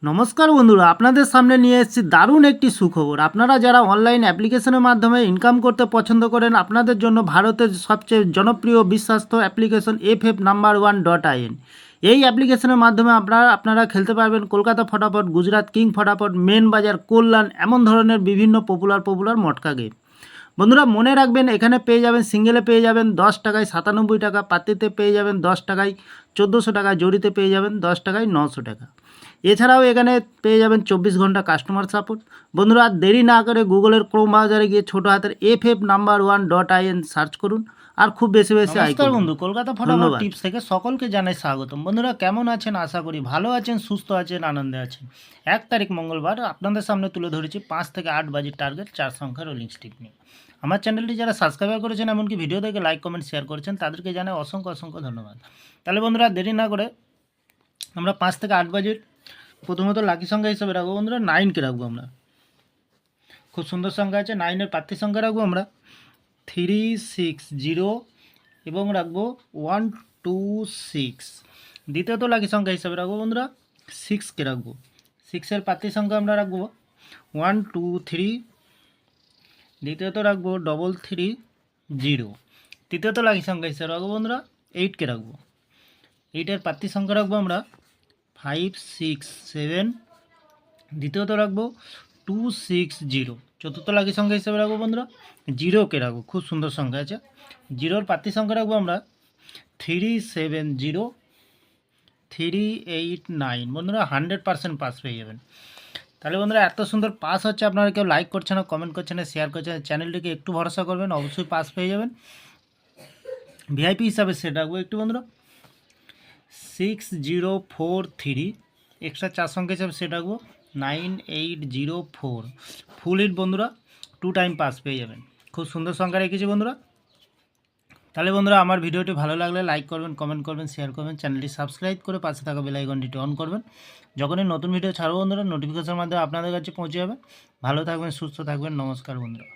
নমস্কার বন্ধুরা, আপনাদের সামনে নিয়ে এসেছি দারুণ একটি সুখবর। আপনারা যারা অনলাইন অ্যাপ্লিকেশনের মাধ্যমে ইনকাম করতে পছন্দ করেন, আপনাদের জন্য ভারতের সবচেয়ে জনপ্রিয় বিশ্বস্ত অ্যাপ্লিকেশন FF No.1.in। এই অ্যাপ্লিকেশনের মাধ্যমে আপনারা খেলতে পারবেন কলকাতা ফটাফট, গুজরাট কিং ফটাফট, মেন বাজার, কল্যাণ, এমন ধরনের বিভিন্ন পপুলার মটকা গেম। বন্ধুরা মনে রাখবেন, এখানে পেয়ে যাবেন সিঙ্গেলে পেয়ে যাবেন 10 টাকায় 97 টাকা, পাতিতে পেয়ে যাবেন 10 টাকায় 1400 টাকা, জড়িতে পেয়ে যাবেন 10 টাকায় 900 টাকা। এছাড়াও এখানে পেয়ে যাবেন 24 ঘন্টা কাস্টমার সাপোর্ট। বন্ধুরা আর দেরি না করে গুগলের ক্রোম ব্রাউজারে গিয়ে ছোটো হাতের FF No.1.in সার্চ করুন আর খুব বেশি নমস্কার বন্ধু, কলকাতা ফটাফট টিপস থেকে সকলকে জানাই স্বাগতম। বন্ধুরা কেমন আছেন? আশা করি ভালো আছেন, সুস্থ আছেন, আনন্দে আছেন। 1 তারিখ মঙ্গলবার আপনাদের সামনে তুলে ধরেছি 5 থেকে 8 বাজির টার্গেট 4 সংখ্যার রোলিং স্টিক নিয়ে। আমার চ্যানেলটি যারা সাবস্ক্রাইব করেছেন, এমনকি ভিডিও দেখে লাইক কমেন্ট শেয়ার করেছেন, তাদেরকে জানাই অসংখ্য ধন্যবাদ। তাহলে বন্ধুরা দেরি না করে আমরা 5 থেকে 8 বাজির প্রথমত লাকি সংখ্যা হিসেবে রাখবো বন্ধুরা 9কে রাখবো। আমরা খুব সুন্দর সংখ্যা আছে, 9-এর প্রার্থী সংখ্যা রাখবো আমরা 360 এবং রাখবো 126। দ্বিতীয়ত লাকি সংখ্যা হিসেবে রাখবো বন্ধুরা 6কে রাখবো। 6-এর প্রার্থী সংখ্যা আমরা রাখবো 123। দ্বিতীয়ত রাখবো 330। তৃতীয়ত লাকি সংখ্যা হিসেবে রাখবো বন্ধুরা 8কে রাখবো। 8-এর প্রার্থী সংখ্যা রাখবো আমরা 567। দ্বিতীয়ত রাখবো 260। চতুর্থ লাকি সংখ্যা হিসেবে রাখবো বন্ধুরা 0কে রাখবো। খুব সুন্দর সংখ্যা আছে। 0-র প্রার্থী সংখ্যা রাখবো আমরা 370 389। বন্ধুরা 100% পাস পেয়ে যাবেন। তাহলে বন্ধুরা এত সুন্দর পাস হচ্ছে, আপনারা কেউ লাইক করছে না, কমেন্ট করছে না, শেয়ার করছে না, চ্যানেলটিকে একটু ভরসা করবেন, অবশ্যই পাস পেয়ে যাবেন। ভিআইপি হিসাবে সেট রাখবো একটু বন্ধুরা 6043। এক্সট্রা 4 সংখ্যা হিসাবে সেট রাখবো 9804। ফুল হিট বন্ধুরা 2 টাইম পাস পেয়ে যাবেন। খুব সুন্দর সংখ্যা রেখেছি বন্ধুরা। তাহলে বন্ধুরা আমার ভিডিওটি ভালো লাগলে লাইক করবেন, কমেন্ট করবেন, শেয়ার করবেন, চ্যানেলটি সাবস্ক্রাইব করে পাশে থাকা বেল আইকনটি অন করবেন। যখনই নতুন ভিডিও ছাড়বো বন্ধুরা নোটিফিকেশনের মাধ্যমে আপনাদের কাছে পৌঁছে যাবে। ভালো থাকবেন, সুস্থ থাকবেন। নমস্কার বন্ধুরা।